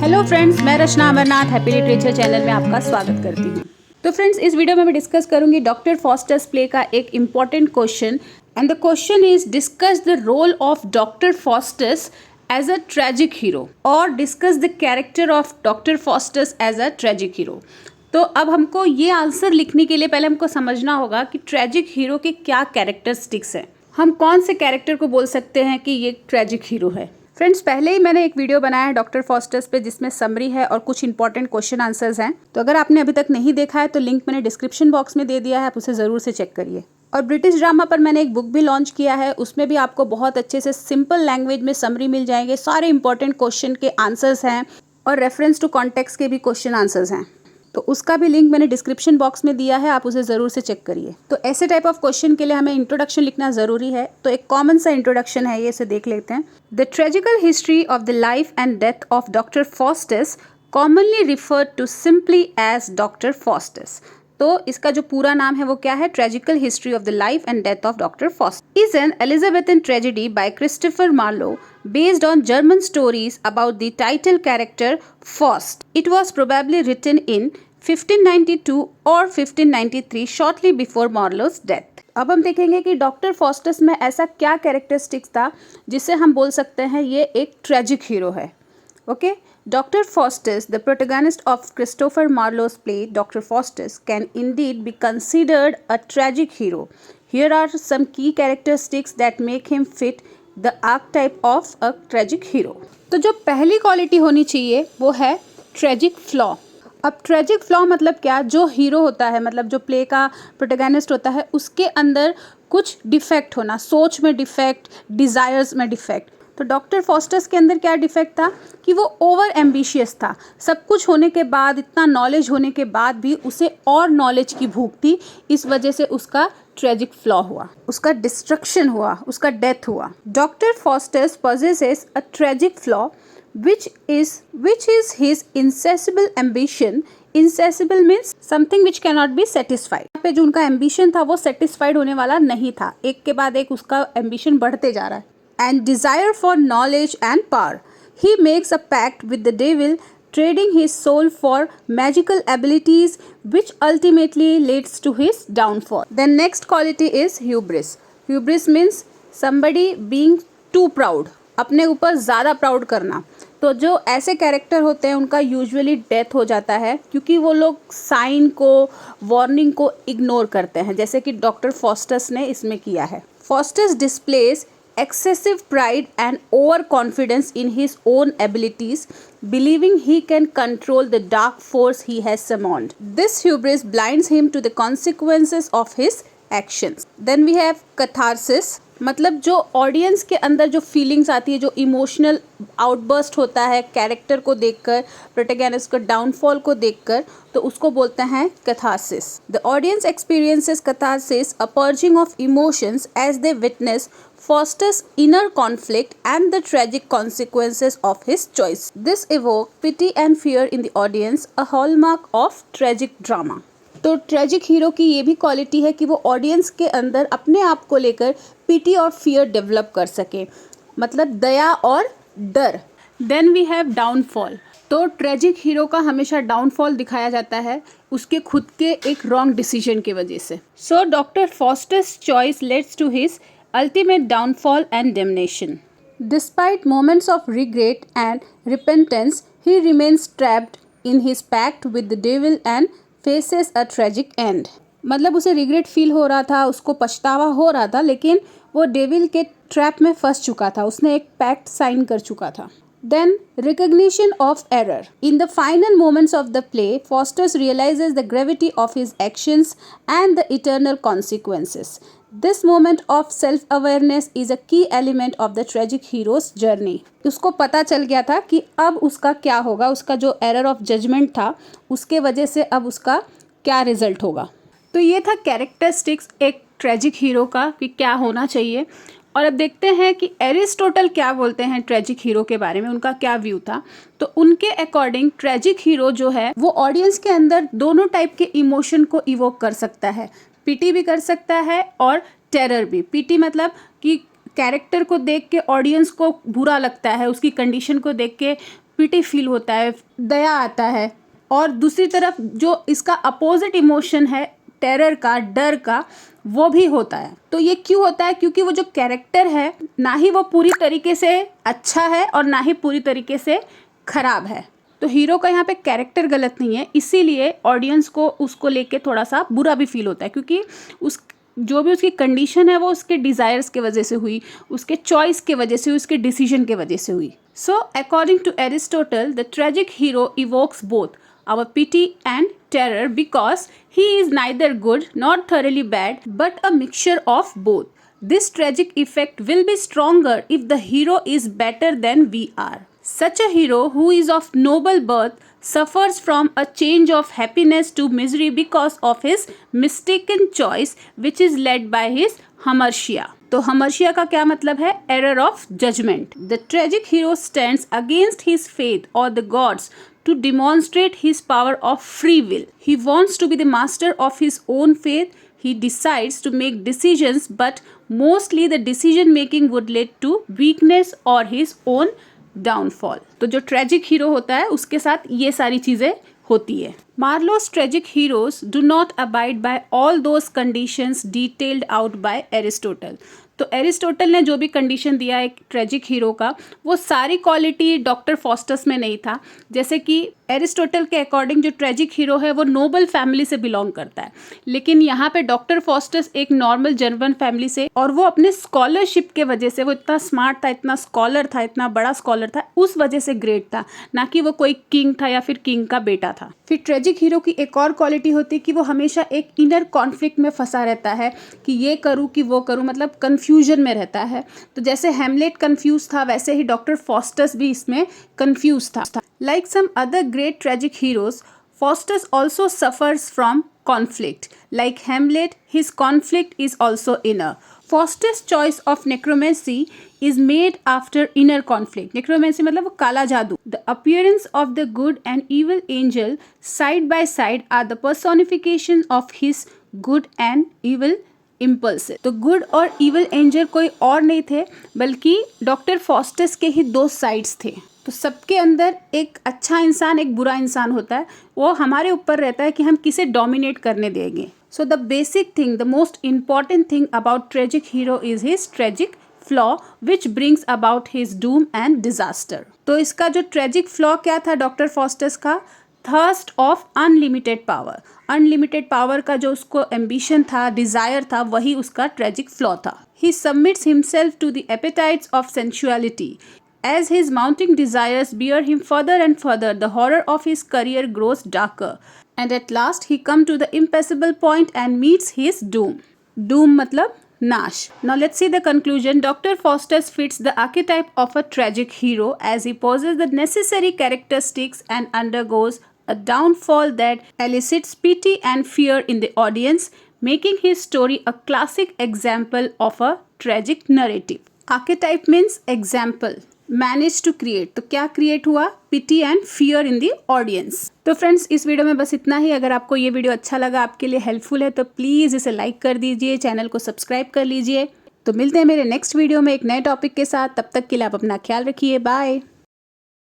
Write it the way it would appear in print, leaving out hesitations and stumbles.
Hello friends, मैं रचना Amarnath happy literature channel में आपका स्वागत करती हूँ। तो फ्रेंड्स, इस वीडियो में मैं डिस्कस करूंगी डॉक्टर फॉस्टर्स प्ले का एक important question and the question is discuss the role of doctor Faustus as a tragic hero और discuss the character of doctor Faustus as a tragic hero. तो अब हमको ये आंसर लिखने के लिए पहले हमको समझना होगा कि ट्रेजिक हीरो के क्या कैरेक्टरिस्टिक्स हैं। हम कौन से कैरेक्टर को बोल सकते हैं कि ये ट्रेजिक हीरो है। फ्रेंड्स, पहले ही मैंने एक वीडियो बनाया है डॉक्टर फॉस्टर्स पे जिसमें समरी है और कुछ इंपॉर्टेंट क्वेश्चन आंसर्स हैं। तो अगर आपने अभी तक नहीं देखा है तो लिंक मैंने डिस्क्रिप्शन बॉक्स में दे दिया है, आप उसे ज़रूर से चेक करिए। और ब्रिटिश ड्रामा पर मैंने एक बुक भी लॉन्च किया है, उसमें भी आपको बहुत अच्छे से सिंपल लैंग्वेज में समरी मिल जाएंगे। सारे इंपॉर्टेंट क्वेश्चन के आंसर्स हैं और रेफरेंस टू कॉन्टेक्स्ट के भी क्वेश्चन आंसर्स हैं। तो उसका भी लिंक मैंने डिस्क्रिप्शन बॉक्स में दिया है, आप उसे ज़रूर से चेक करिए। तो ऐसे टाइप ऑफ क्वेश्चन के लिए हमें इंट्रोडक्शन लिखना ज़रूरी है। तो एक कॉमन सा इंट्रोडक्शन है, ये इसे देख लेते हैं। The tragical history of the life and death of doctor Faustus commonly referred to simply as doctor Faustus. तो इसका जो पूरा नाम है वो क्या है? Tragical history of the life and death of doctor Faustus is an Elizabethan tragedy by Christopher Marlowe based on German stories about the title character Faust. It was probably written in 1592 or 1593 shortly before Marlowe's death. अब हम देखेंगे कि doctor fosters में ऐसा क्या characteristics था जिसे हम बोल सकते हैं ये एक ट्रेजिक हीरो है। Okay, Dr. Faustus, the protagonist of Christopher Marlowe's play Dr. Faustus, can indeed be considered a tragic hero. Here are some key characteristics that make him fit the archetype of a tragic hero. तो जो पहली quality होनी चाहिए वो है tragic flaw. अब tragic flaw मतलब क्या? जो हीरो होता है, मतलब जो प्ले का प्रोटैगनिस्ट होता है, उसके अंदर कुछ डिफेक्ट होना, सोच में डिफेक्ट, डिज़ायर्स में डिफेक्ट। तो डॉक्टर फॉस्टर्स के अंदर क्या डिफेक्ट था कि वो ओवर एम्बिशियस था। सब कुछ होने के बाद, इतना नॉलेज होने के बाद भी उसे और नॉलेज की भूख थी। इस वजह से उसका ट्रेजिक फ्लॉ हुआ, उसका डिस्ट्रक्शन हुआ, उसका डेथ हुआ। Doctor fosters possesses a tragic flaw which is his insatiable ambition. Insatiable means something which cannot be satisfied. यहाँ पे जो उनका एम्बिशन था वो सेटिस्फाइड होने वाला नहीं था, एक के बाद एक उसका एम्बिशन बढ़ते जा रहा है। And desire for knowledge and power. He makes a pact with the devil, trading his soul for magical abilities, which ultimately leads to his downfall. The next quality is hubris. Hubris means somebody being too proud. अपने ऊपर ज़्यादा proud करना। तो जो ऐसे character होते हैं उनका यूजुअली डेथ हो जाता है क्योंकि वो लोग साइन को, वार्निंग को इग्नोर करते हैं, जैसे कि डॉक्टर फॉस्टर्स ने इसमें किया है। Fosters displays excessive pride and overconfidence in his own abilities, believing he can control the dark force he has summoned. This hubris blinds him to the consequences of his actions. Then we have catharsis. मतलब जो audience के अंदर जो feelings आती है, जो emotional outburst होता है कैरेक्टर को देखकर, प्रोटैगनिस्ट का डाउनफॉल को देखकर, तो उसको बोलते हैं catharsis. The audience experiences catharsis, a purging of emotions as they witness Foster's inner conflict and the tragic consequences of his choice. This evoked pity and fear in the audience, a hallmark of tragic drama. तो tragic hero की ये भी quality है कि वो audience के अंदर अपने आप को लेकर पिटी और फियर डेवलप कर सके, मतलब दया और डर। Then we have downfall. तो ट्रेजिक हीरो का हमेशा डाउनफॉल दिखाया जाता है उसके खुद के एक रॉन्ग डिसीजन की वजह से। So doctor Foster's choice leads to his ultimate downfall and damnation. Despite moments of regret and repentance, he remains trapped in his pact with the devil and faces a tragic end. मतलब उसे regret feel हो रहा था, उसको पछतावा हो रहा था, लेकिन वो डेविल के ट्रैप में फंस चुका था, उसने एक पैक्ट साइन कर चुका था। Then recognition of error. In the final moments of the play, Faustus realizes the gravity of his actions and the eternal consequences. This moment of self-awareness is a key element of the tragic hero's journey. उसको पता चल गया था कि अब उसका क्या होगा, उसका जो error of judgment था उसके वजह से अब उसका क्या रिजल्ट होगा। तो ये था कैरेक्टरिस्टिक्स एक ट्रेजिक हीरो का कि क्या होना चाहिए। और अब देखते हैं कि एरिस्टोटल क्या बोलते हैं ट्रेजिक हीरो के बारे में, उनका क्या व्यू था। तो उनके अकॉर्डिंग ट्रेजिक हीरो जो है वो ऑडियंस के अंदर दोनों टाइप के इमोशन को इवोक कर सकता है, पिटी भी कर सकता है और टेरर भी। पिटी मतलब कि कैरेक्टर को देख के ऑडियंस को बुरा लगता है, उसकी कंडीशन को देख के पिटी फील होता है, दया आता है। और दूसरी तरफ जो इसका अपोजिट इमोशन है टेरर का, डर का, वो भी होता है। तो ये क्यों होता है? क्योंकि वो जो कैरेक्टर है ना ही वो पूरी तरीके से अच्छा है और ना ही पूरी तरीके से खराब है। तो हीरो का यहाँ पे कैरेक्टर गलत नहीं है, इसीलिए ऑडियंस को उसको लेके थोड़ा सा बुरा भी फील होता है, क्योंकि उस जो भी उसकी कंडीशन है वो उसके डिज़ायर्स के वजह से हुई, उसके चॉइस के वजह से, उसके डिसीजन के वजह से हुई। So according to Aristotle, the tragic hero evokes both our pity and terror because he is neither good nor thoroughly bad but a mixture of both. This tragic effect will be stronger if the hero is better than we are. Such a hero who is of noble birth suffers from a change of happiness to misery because of his mistaken choice which is led by his hamartia. तो hamartia का क्या मतलब है? Error of judgment. The tragic hero stands against his fate or the gods to demonstrate his power of free will. He wants to be the master of his own fate. He decides to make decisions, but mostly the decision making would lead to weakness or his own downfall. तो जो tragic hero होता है उसके साथ ये सारी चीज़ें होती है। Marlowe's tragic heroes do not abide by all those conditions detailed out by Aristotle. तो एरिस्टोटल ने जो भी कंडीशन दिया एक ट्रेजिक हीरो का, वो सारी क्वालिटी डॉक्टर फॉस्टस में नहीं था। जैसे कि एरिस्टोटल के अकॉर्डिंग जो ट्रेजिक हीरो है वो नोबल फैमिली से बिलोंग करता है, लेकिन यहाँ पे डॉक्टर फॉस्टस एक नॉर्मल जर्मन फैमिली से, और वो अपने स्कॉलरशिप के वजह से, वो इतना स्मार्ट था, इतना स्कॉलर था, इतना बड़ा स्कॉलर था, उस वजह से ग्रेट था, ना कि वो कोई किंग था या फिर किंग का बेटा था। फिर ट्रेजिक हीरो की एक और क्वालिटी होती है कि वो हमेशा एक इनर कॉन्फ्लिक्ट में फंसा रहता है कि ये करूँ कि वो करूँ, मतलब कंफ्यूजन में रहता है। तो जैसे हैमलेट कंफ्यूज था, वैसे ही डॉक्टर फॉस्टस भी इसमें कंफ्यूज था। Like some other great tragic heroes, Faustus also suffers from conflict. Like Hamlet, his conflict is also inner. Faustus' choice of necromancy is made after inner conflict. Necromancy मतलब वो काला जादू. The appearance of the good and evil angel side by side are the personification of his good and evil impulses. तो good और evil angel कोई और नहीं थे बल्कि डॉक्टर फॉस्टस के ही दो साइड्स थे। तो सबके अंदर एक अच्छा इंसान, एक बुरा इंसान होता है, वो हमारे ऊपर रहता है कि हम किसे डोमिनेट करने देंगे। So the basic thing, the most important thing about tragic hero is his tragic flaw which brings about his doom and disaster. तो इसका जो ट्रेजिक फ्लॉ क्या था डॉक्टर फॉस्टस का? Thirst of unlimited power. Unlimited power का जो उसको ambition था, डिजायर था, वही उसका ट्रेजिक फ्लॉ था। He submits himself to the appetites of sensuality. As his mounting desires bear him further and further, the horror of his career grows darker, and at last he comes to the impassable point and meets his doom. Doom मतलब नाश. Now let's see the conclusion. Dr. Faustus fits the archetype of a tragic hero as he possesses the necessary characteristics and undergoes a downfall that elicits pity and fear in the audience, making his story a classic example of a tragic narrative. Archetype means example. Manage to create, तो क्या create हुआ? Pity and fear in the audience. तो friends इस video में बस इतना ही। अगर आपको ये वीडियो अच्छा लगा, आपके लिए हेल्पफुल है, तो प्लीज़ इसे लाइक कर दीजिए, चैनल को सब्सक्राइब कर लीजिए। तो मिलते हैं मेरे नेक्स्ट वीडियो में एक नए टॉपिक के साथ। तब तक के लिए आप अपना ख्याल रखिए। बाय।